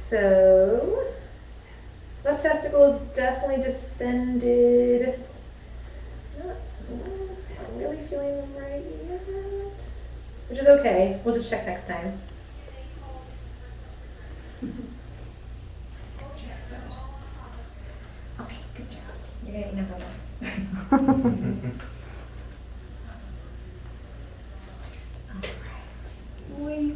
So, left testicle is definitely descended. Not really feeling them right yet, which is okay. We'll just check next time. Okay, good job. You're gonna eat number one. Wait.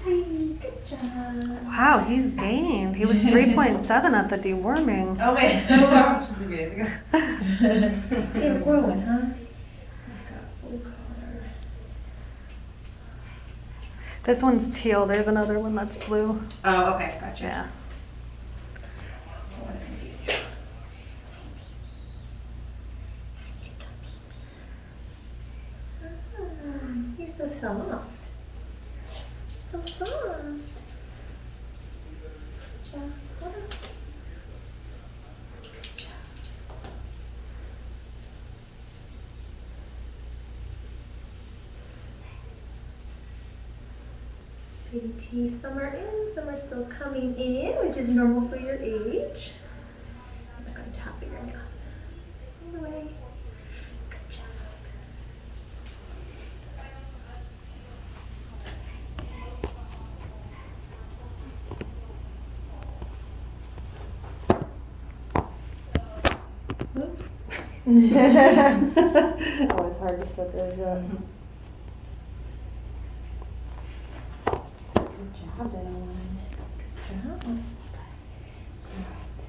Good job. Wow, he's gained. He was 3.7 at the deworming. Oh wait, wow, just a few days ago. They're growing, huh? Got full color. This one's teal. There's another one that's blue. Oh, okay, gotcha. Yeah. Don't want to confuse you. You're so soft. So soft. Baby teeth, some are in, some are still coming in, which is normal for your age. Look on top of your mouth. All the way. Good job. Oops. Always hard to set those up. Good job, Ellen. Good job. Alright,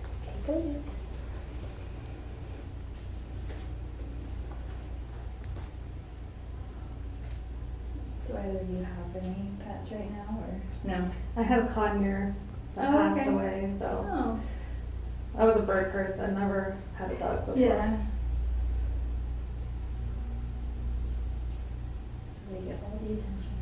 let's take this. Do either of you have any pets right now, or no? I had a conure that Oh, passed okay. away, so Oh, I was a bird person. Never had a dog before. yeah. So they get all the attention.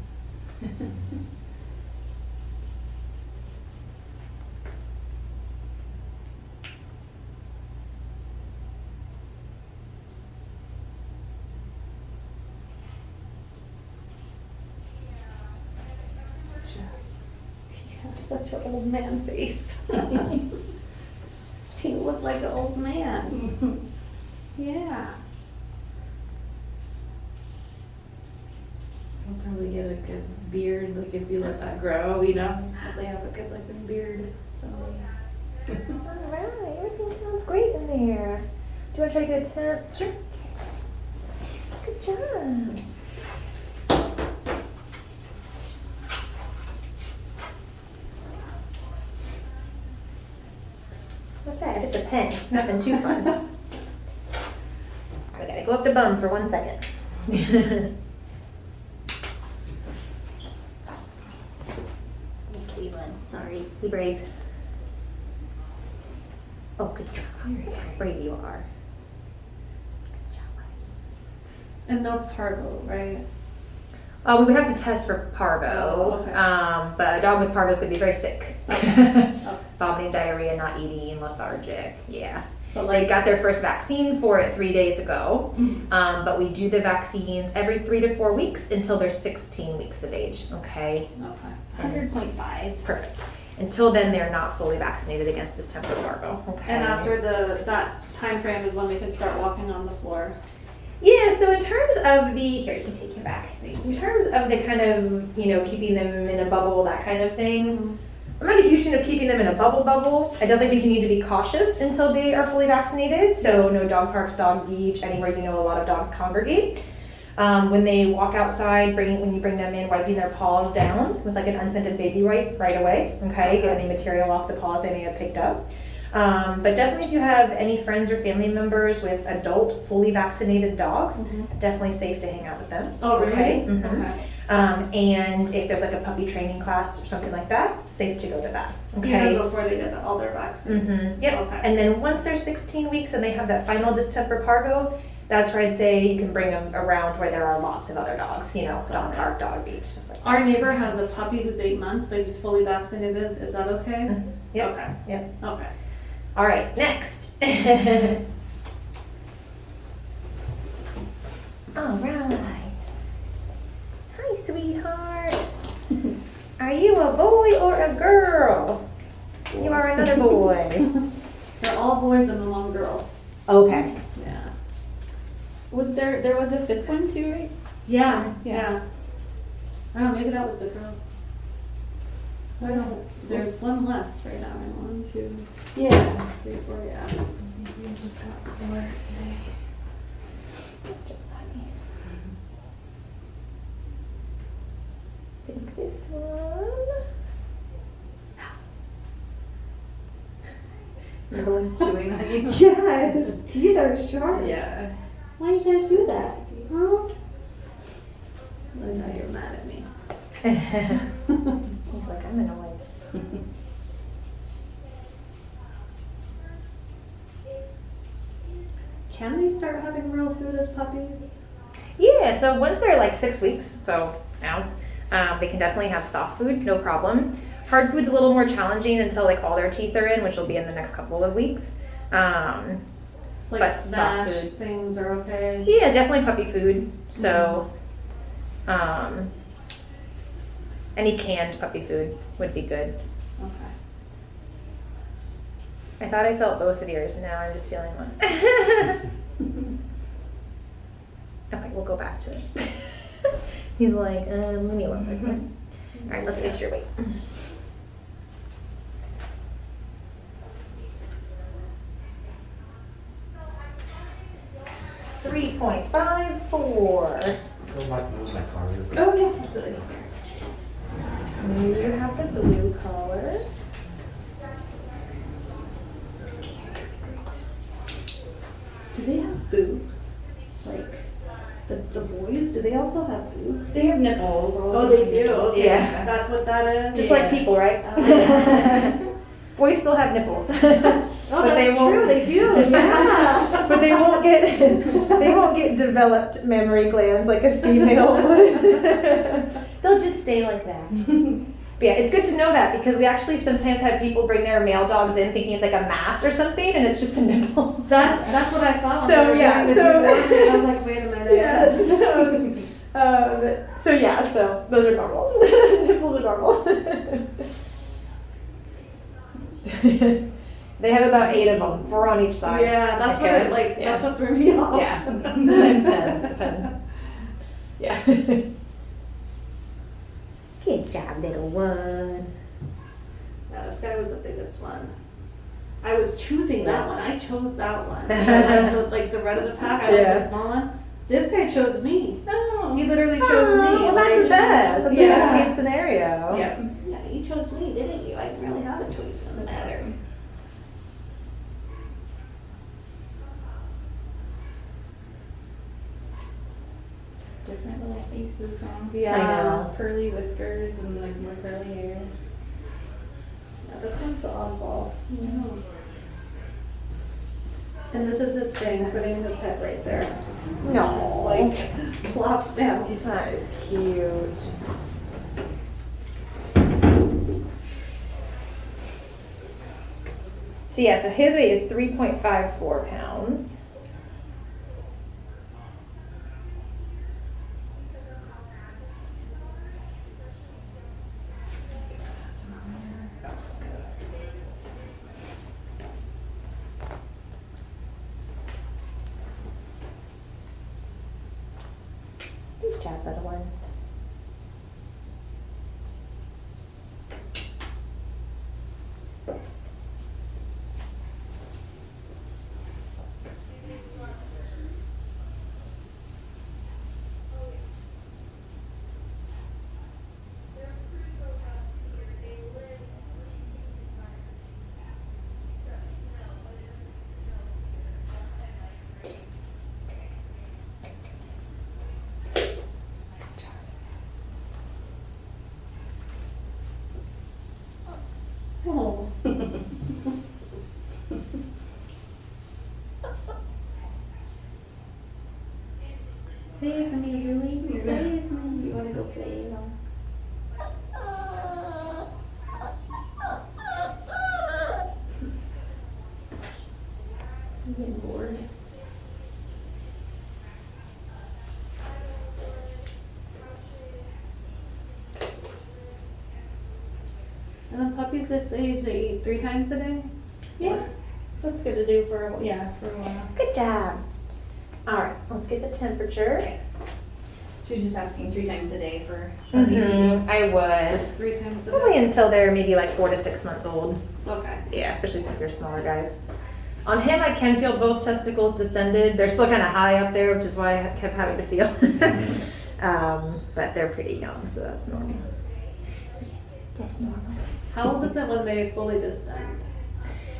He has such an old man face. He looked like an old man. Yeah. He'll probably get a good beard, like if you let that grow, you know. Probably have a good looking beard. So Alright, everything sounds great in there. Do you want to try to get a temp? Sure. Good job. What's that? Just a pen. Nothing too fun. I gotta go up the bum for 1 second. Okay, one. Sorry. Be brave. Oh, good job. How brave you are. Good job. And no Parvo, right? We would have to test for Parvo, Oh, okay. but a dog with Parvo is going to be very sick. Okay. Vomiting, diarrhea, not eating, lethargic. Yeah. But They like, got their first vaccine for it 3 days ago, but we do the vaccines every 3 to 4 weeks until they're 16 weeks of age. Okay. okay, 100.5. Perfect. Until then, they're not fully vaccinated against distemper parvo. Okay. And after that time frame is when they can start walking on the floor. Yeah, so in terms of here, you can take him back. In terms of the kind of, keeping them in a bubble, that kind of thing, I'm not a huge fan of keeping them in a bubble. I definitely think you need to be cautious until they are fully vaccinated. So no dog parks, dog beach, anywhere a lot of dogs congregate. When they walk outside, when you bring them in, wiping their paws down with like an unscented baby wipe right away, okay? Get any material off the paws they may have picked up. But definitely if you have any friends or family members with adult, fully vaccinated dogs, definitely safe to hang out with them. Oh, really? Okay? Mhm. Okay. And if there's like a puppy training class or something like that, safe to go to that. Okay. Even before they get all their vaccines. Yep. Okay. And then once they're 16 weeks and they have that final distemper parvo, that's where I'd say you can bring them around where there are lots of other dogs, dog park, dog beach, stuff like that. Our neighbor has a puppy who's 8 months, but he's fully vaccinated. Is that okay? Yep. Okay. Yep. Okay. All right, next. All right. Hi, sweetheart. Are you a boy or a girl? You are another boy. They're all boys and the one girl. Okay. Yeah. There was a fifth one too, right? Yeah, Yeah. yeah. Oh, maybe that was the girl. I don't know. There's one less right now, right? 1, 2, Yeah. 3, 4, yeah. We just got 4 today. I think this one. Everyone's chewing on you. Yeah, his teeth are sharp. Yeah. Why you gotta do that? Huh? I know you're mad at me. He's like, I'm annoyed. Can they start having real food as puppies? Yeah, so once they're like 6 weeks, so now, they can definitely have soft food, no problem. Hard food's a little more challenging until like all their teeth are in, which will be in the next couple of weeks. It's like But soft smash food. things are okay. Yeah, definitely puppy food. So, any canned puppy food would be good. Okay. I thought I felt both of yours, and now I'm just feeling one. Okay, we'll go back to it. He's like, leave me alone. All right, let's get your weight. 3.54. Go back and move my car real quick. Oh, yeah, absolutely. You have the blue color. Do they have boobs? Like the boys? Do they also have boobs? They have nipples. Oh, they do. Okay. Yeah. That's what that is. Just like people, right? Boys still have nipples. Oh, But they that's won't- true. They do. Yeah. But they won't get developed mammary glands like a female would. They'll just stay like that. But yeah, it's good to know that because we actually sometimes have people bring their male dogs in thinking it's like a mass or something, and it's just a nipple. That's what I thought. So, when they were yeah, doing the so- deworming. I was like, wait a minute. Yes. So yeah, so those are normal. Nipples are normal. They have about 8 of them, 4 on each side. Yeah, that's what Okay. it like. Yeah. That's what threw me off. Yeah, sometimes 10, depends. Yeah. Good job, little one. Yeah, this guy was the biggest one. I was choosing that one. I chose that one. Like the red of the pack. I like Yeah. the small one. This guy chose me. Oh. He literally chose me. Well, that's Like, the best. That's yeah. the best case scenario. Yeah. Yeah, you chose me, didn't you? I didn't really have a choice in the matter. Different little faces, huh? Yeah. I know. Curly whiskers and like more curly hair. Yeah, this one's the oddball. And this is his thing, putting his head right there. No. Just like plops down. That is cute. So yeah, so his weight is 3.54 pounds. Good job, little one. Oh. Save me, Louie. Save me. You want to go play? I'm getting bored. And then puppies this age, they eat 3 times a day? Yeah, that's good to do for a while. Good job. All right, let's get the temperature. She was just asking 3 times a day for puppy feeding. I would. 3 times a Probably day? until they're maybe like 4 to 6 months old. Okay. Yeah, especially since they're smaller guys. On him, I can feel both testicles descended. They're still kind of high up there, which is why I kept having to feel. But they're pretty young, so that's normal. That's normal. How old is it when they fully descend?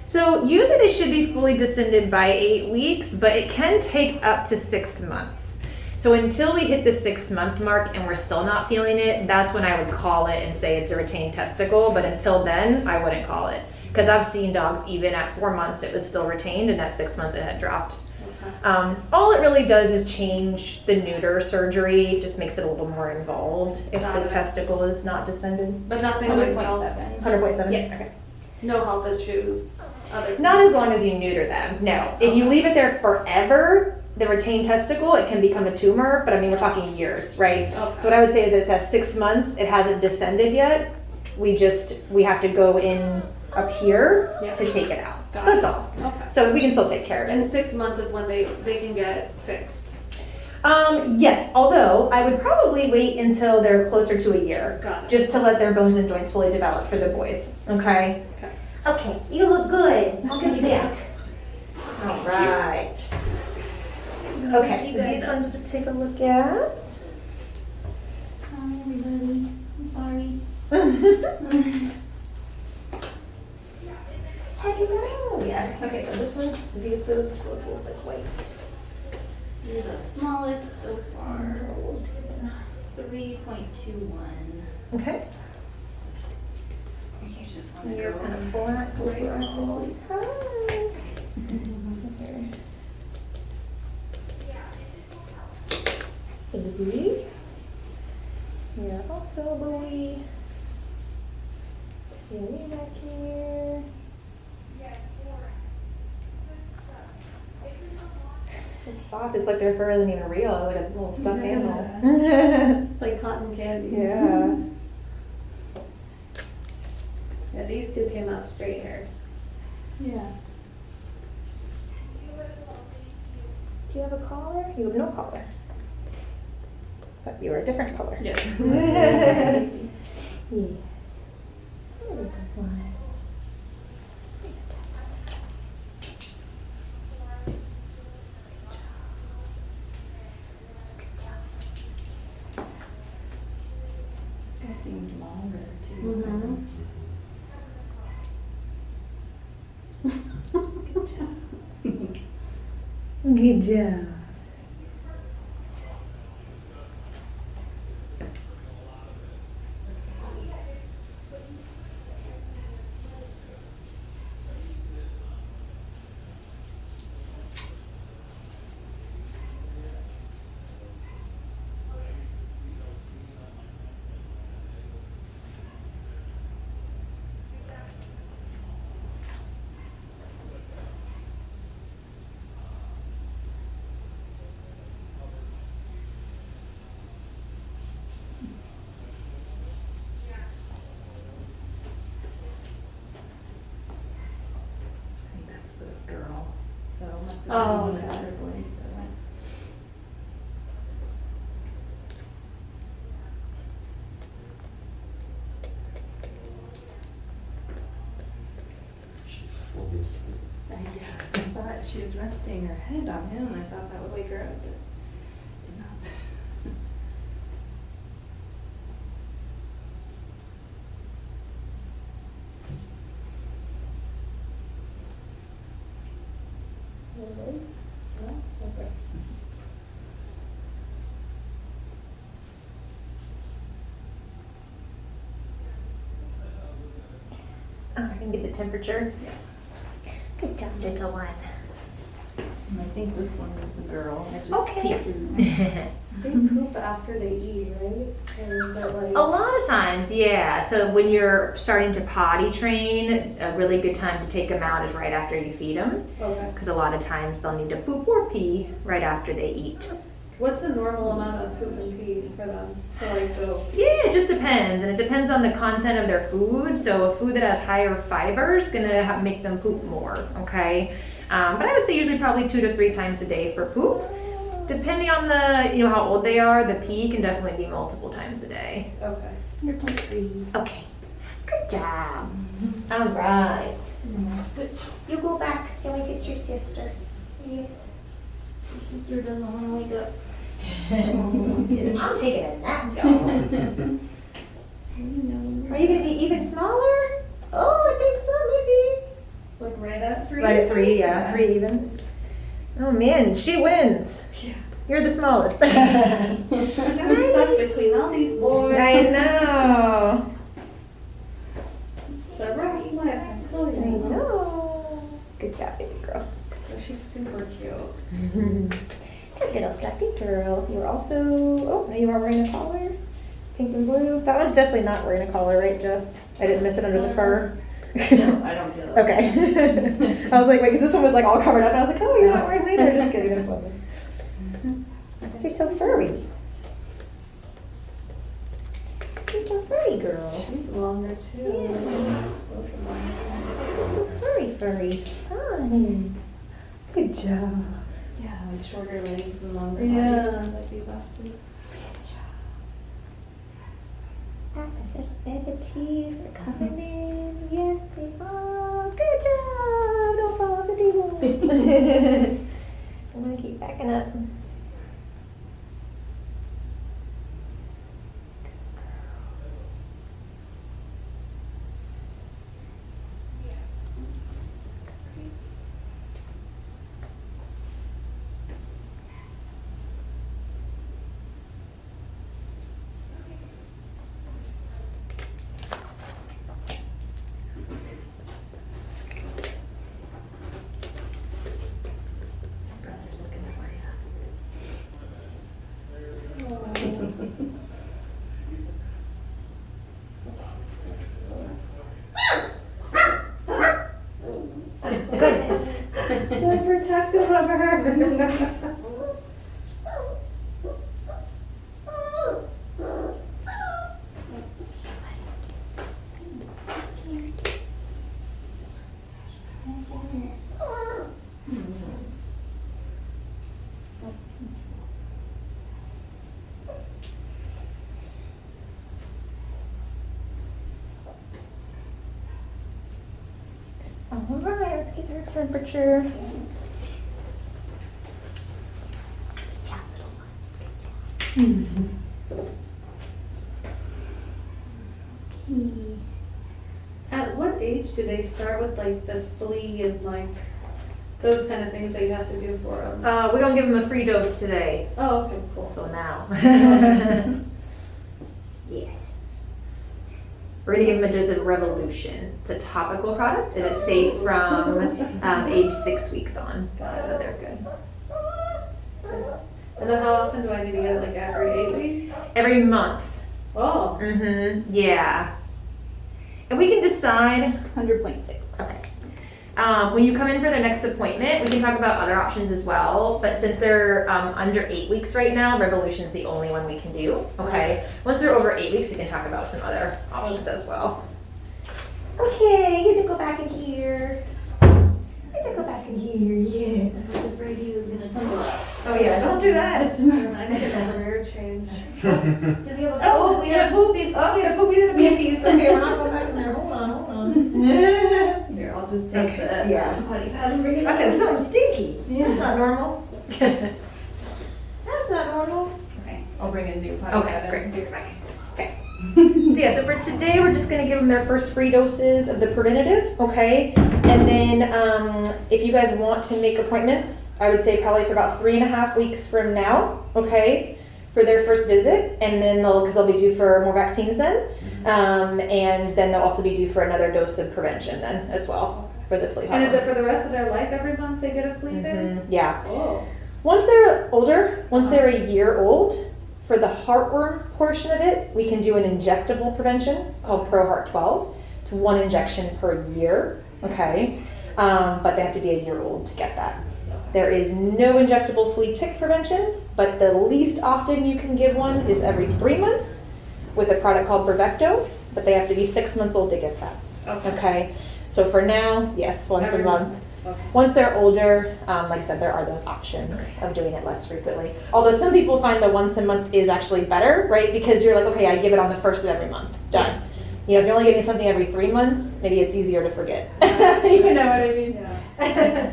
So usually they should be fully descended by 8 weeks, but it can take up to 6 months. So until we hit the 6-month mark and we're still not feeling it, that's when I would call it and say it's a retained testicle. But until then, I wouldn't call it. Because I've seen dogs, even at 4 months, it was still retained, and at 6 months, it had dropped. Okay. All it really does is change the neuter surgery. It just makes it a little more involved if Got the it. testicle is not descended. But nothing like health, 100.7. 100.7? Yeah. Okay. no health issues, other. Not as long as you neuter them, no. If you leave it there forever, the retained testicle, it can become a tumor, but I mean, we're talking years, right? Okay. So what I would say is it says 6 months, it hasn't descended yet. We have to go in up here Yeah. to take it out. Got That's it. all. Okay. So we can still take care of it. And 6 months is when they can get fixed. Yes, although I would probably wait until they're closer to a year. Got it. Just to let their bones and joints fully develop for the boys, okay? Okay. Okay, you look good. I'll give you back. All right. Okay, so these ones we'll just take a look at. Hi, everybody. I'm sorry. Check it out. Yeah. Okay, so this one, these boots will look like white. You're the smallest so far. 3.21. Okay. You just want to You're go kind of black. right Hi. Baby. You're also a boy. Stay back here. So soft. It's like their fur isn't even real. It's like a little stuffed animal. It's like cotton candy. Yeah. Yeah, these two came out straight hair. Yeah. Do you have a collar? You have no collar. But you are a different color. Yes. Yes. Oh, good one. This guy seems longer too. Mm-hmm. Good job. I think that's the girl. So must have been Oh, one of the okay. other boys that went. She's fully asleep. I thought she was resting her head on him. I thought that would wake her up, but did not. Oh, I can get the temperature. Good job, little one. And I think this one is the girl. I just Okay. peeked in there. They poop after they eat, right? Or is that like? A lot of times, yeah. So when you're starting to potty train, a really good time to take them out is right after you feed them. Okay. Because a lot of times they'll need to poop or pee right after they eat. What's the normal amount of poop and pee for them to like go? Yeah, it just depends, and it depends on the content of their food. So a food that has higher fiber is gonna make them poop more, okay? But I would say usually probably 2 to 3 times a day for poop. Depending on the, how old they are, the pee can definitely be multiple times a day. Okay. 100.3. Okay, good job. All right. You go back and wake up your sister. Yes. Your sister doesn't want to wake up. I'm taking a nap, y'all. Are you gonna be even smaller? Oh, I think so, maybe. Like right at 3? Right at 3, yeah, 3 even. Oh man, she wins. Yeah. You're the smallest. I'm stuck between all these boys. I know. It's a rough life, I'm telling I you. know. Good job, baby girl. So she's super cute. Good little fluffy girl. You're also, now you are wearing a collar. Pink and blue. That one's definitely not wearing a collar, right, Jess? I didn't miss it under the fur. No, I don't feel it. Okay. I was like, wait, 'cause this one was like all covered up, and I was like, oh, you're not wearing it either. Just kidding, there's one. She's so furry. She's so furry, girl. She's longer too. Yeah. Both are longer. She's so furry. Fine. Good job. Yeah, like shorter legs and longer Yeah, body. like these Austin. That's a little bit of teeth coming in. Yes, they are. Good job. Don't fall off the table. I'm gonna keep backing up. Brother's looking for you. Goodness. They're protective of her. All right, let's get her temperature. At what age do they start with like the flea and like those kind of things that you have to do for them? We're gonna give him a free dose today. Oh, okay, cool. So now. Yes. We're gonna give him a dose of Revolution. It's a topical product and it's safe from age 6 weeks on. So they're good. And then how often do I need to get it? Like every 8 weeks? Every month. Oh. Mm-hmm. Yeah. And we can decide. 100.6. Okay. When you come in for their next appointment, we can talk about other options as well. But since they're under 8 weeks right now, Revolution is the only one we can do. Okay. Once they're over 8 weeks, we can talk about some other options as well. Okay, you have to go back in here. You have to go back in here. Yes. I was afraid he was gonna tumble out. Oh yeah, don't do that. I need to get a rear change. Did we have a, we had a poopies. Oh, we had a poopies and a peepies. Okay, we're not going back in there. Hold on. Here, I'll just take Okay, the yeah. potty pad and bring it I said back. something stinky. Yeah. That's not normal. That's not normal. Okay, I'll bring a new potty Okay, pad great. and bring it back. Okay. So yeah, so for today, we're just gonna give them their first free doses of the preventative, okay? And then if you guys want to make appointments, I would say probably for about 3.5 weeks from now, okay? For their first visit, and then because they'll be due for more vaccines then. And then they'll also be due for another dose of prevention then as well for the flea And is it hormone. for the rest of their life every month they get a flea bit? Mhm, yeah. Oh. Once they're older, once they're a year old, for the heartworm portion of it, we can do an injectable prevention called ProHeart 12. It's 1 injection per year, okay? But they have to be a year old to get that. There is no injectable flea tick prevention, but the least often you can give one is every 3 months with a product called Bravecto, but they have to be 6 months old to get that. Okay. So for now, yes, once Every a month. Okay. Once they're older, like I said, there are those options of doing it less frequently. Although some people find that once a month is actually better, right? Because you're like, okay, I give it on the first of every month. Done. You know, if you're only getting something every 3 months, maybe it's easier to forget. You know what I mean? Yeah.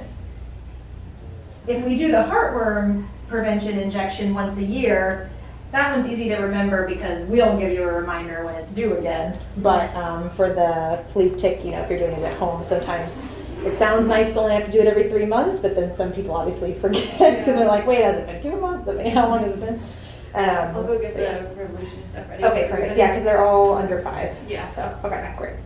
If we do the heartworm prevention injection once a year, that one's easy to remember because we'll give you a reminder when it's due again. But for the flea tick, you know, if you're doing it at home, sometimes it sounds nice to only have to do it every 3 months, but then some people obviously forget because they're like, wait, has it been 2 months? I mean, how long has it been? I'll go get so yeah. the revolution stuff ready. Okay, perfect. Yeah, because they're all under 5. Yeah. So, okay, great.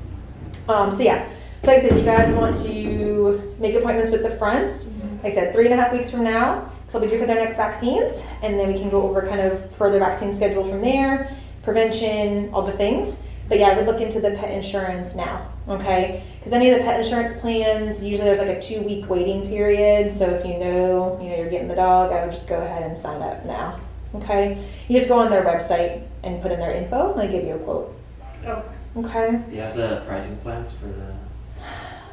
So yeah, so like I said, you guys want to make appointments with the fronts. Like I said, 3.5 weeks from now, so they'll be due for their next vaccines, and then we can go over kind of further vaccine schedule from there, prevention, all the things. But yeah, I would look into the pet insurance now, okay? Because any of the pet insurance plans, usually there's like a 2-week waiting period. So if you know you're getting the dog, I would just go ahead and sign up now, okay? You just go on their website and put in their info, and they give you a quote. Oh. Okay. Do you have the pricing plans for the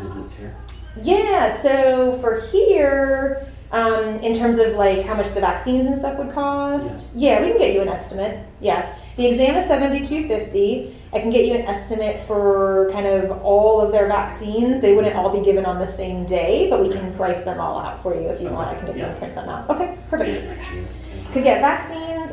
visits here? Yeah, so for here, in terms of like how much the vaccines and stuff would cost, yeah, we can get you an estimate. Yeah, the exam is $72.50. I can get you an estimate for kind of all of their vaccines. They wouldn't all be given on the same day, but we can price them all out for you if you want. I can get you and price them out. Okay, perfect. Because yeah, vaccines,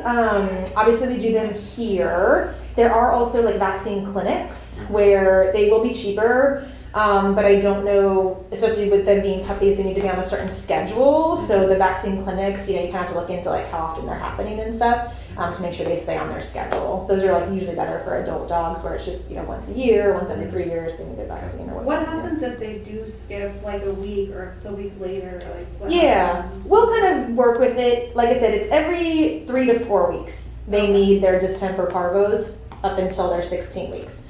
obviously we do them here. There are also like vaccine clinics where they will be cheaper. But I don't know, especially with them being puppies, they need to be on a certain schedule. So the vaccine clinics, you know, you kind of have to look into like how often they're happening and stuff to make sure they stay on their schedule. Those are like usually better for adult dogs where it's just, you know, once a year, once every 3 years, they need a vaccine or whatever. What happens if they do skip like a week or it's a week later? Like what happens? We'll kind of work with it. Like I said, it's every 3 to 4 weeks. They need their distemper parvos up until they're 16 weeks.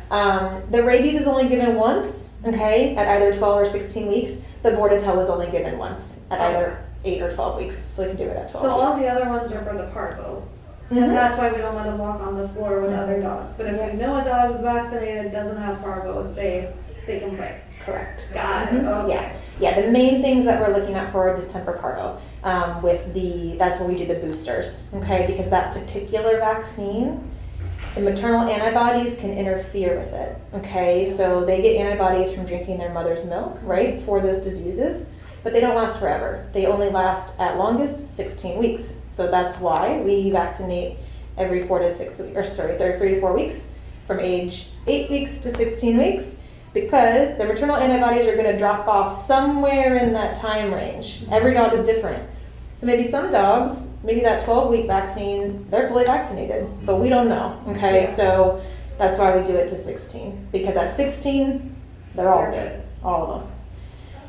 The rabies is only given once, okay, at either 12 or 16 weeks. The Bordetella is only given once at either 8 or 12 weeks, so they can do it at 12 So weeks. all the other ones are for the Parvo. Mhm. And that's why we don't let them walk on the floor with other dogs. But if we know a dog is vaccinated, doesn't have Parvo, is safe, they can play. Correct. Got it. Mhm. Okay. Yeah, the main things that we're looking at for are distemper parvo. That's where we do the boosters, okay, because that particular vaccine, the maternal antibodies can interfere with it, okay? So they get antibodies from drinking their mother's milk, right, for those diseases, but they don't last forever. They only last at longest 16 weeks. So that's why we vaccinate every 3 to 4 weeks from age 8 weeks to 16 weeks because the maternal antibodies are gonna drop off somewhere in that time range. Every dog is different. So maybe some dogs, maybe that 12-week vaccine, they're fully vaccinated, but we don't know, okay? Yeah. So that's why we do it to 16, because at 16, they're all good, all of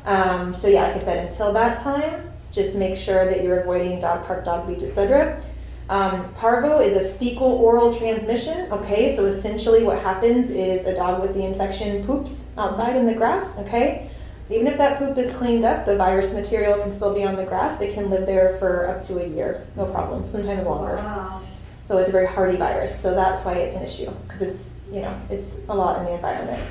them. So yeah, like I said, until that time, just make sure that you're avoiding dog park, dog beach, etc. Parvo is a fecal oral transmission, okay? So essentially what happens is a dog with the infection poops outside in the grass, okay? Even if that poop is cleaned up, the virus material can still be on the grass. It can live there for up to a year, no problem, sometimes longer. Wow. So it's a very hardy virus. So that's why it's an issue, because it's, you know, it's a lot in the environment.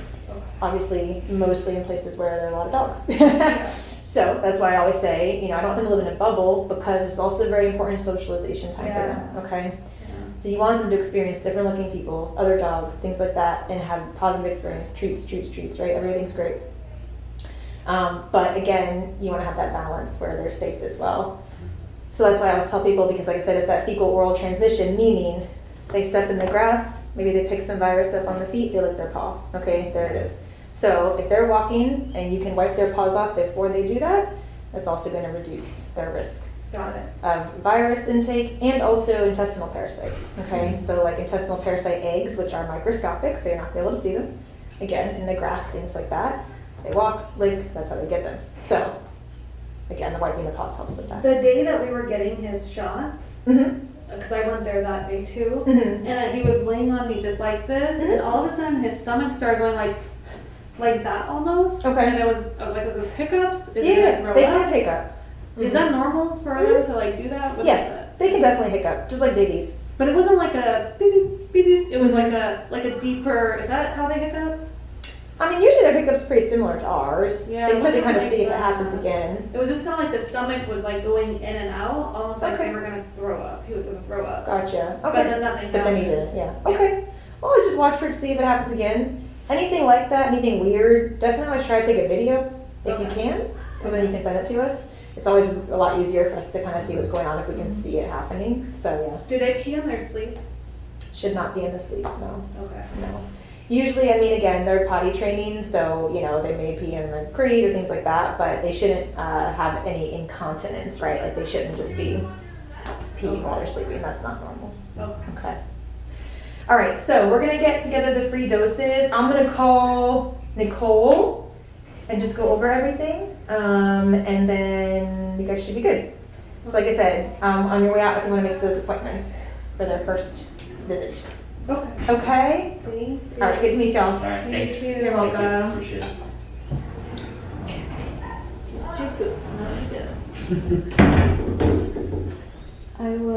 Obviously, mostly in places where there are a lot of dogs. So that's why I always say, you know, I don't want them to live in a bubble because it's also very important socialization time for them, okay? So you want them to experience different looking people, other dogs, things like that, and have positive experience, treats, right? Everything's great. But again, you want to have that balance where they're safe as well. So that's why I always tell people, because like I said, it's that fecal oral transition, meaning they step in the grass, maybe they pick some virus up on the feet, they lick their paw. Okay, there it is. So if they're walking and you can wipe their paws off before they do that, that's also going to reduce their risk of virus intake and also intestinal parasites. Okay, so like intestinal parasite eggs, which are microscopic, so you're not going to be able to see them. Again, in the grass, things like that. They walk, lick, that's how they get them. So, again, the wiping the paws helps with that. The day that we were getting his shots, because I went there that day too, and he was laying on me just like this, and all of a sudden his stomach started going like that almost. Okay. And I was like, is this hiccups? Is Yeah, it they can hiccup. Is that normal for them to like do that? What is Yeah, that? they can definitely hiccup, just like babies. But it wasn't like a beep beep beep beep. It was like a deeper. Is that how they hiccup? I mean, usually their hiccup's pretty similar to ours. Yeah, So you it have to wasn't kind of like see if it that. happens again. It was just kind of like the stomach was like going in and out, almost like Okay. they were gonna throw up. He was gonna throw up. Gotcha. But Okay. then nothing But then he happened. did, yeah. Okay. Well, I just watch for it to see if it happens again. Anything like that, anything weird, definitely always try to take a video if you Okay. can, because then you can send it to us. It's always a lot easier for us to kind of see what's going on if we can see it happening. So Do they pee in their sleep? yeah, should not be in the sleep. No, Okay. no. Usually, I mean, again, they're potty training, so you know they may pee in the crate or things like that, but they shouldn't have any incontinence, right? Like they shouldn't just be peeing while they're sleeping. That's not normal. Okay. Okay. All right, so we're gonna get together the free doses. I'm gonna call Nicole and just go over everything, and then you guys should be good. So like I said, on your way out, if you wanna make those appointments for their first visit. Okay. Okay? Thank you. All right, good to meet y'all. All right, thanks. you. You're Thank you. welcome. Appreciate it. No, you didn't. I will.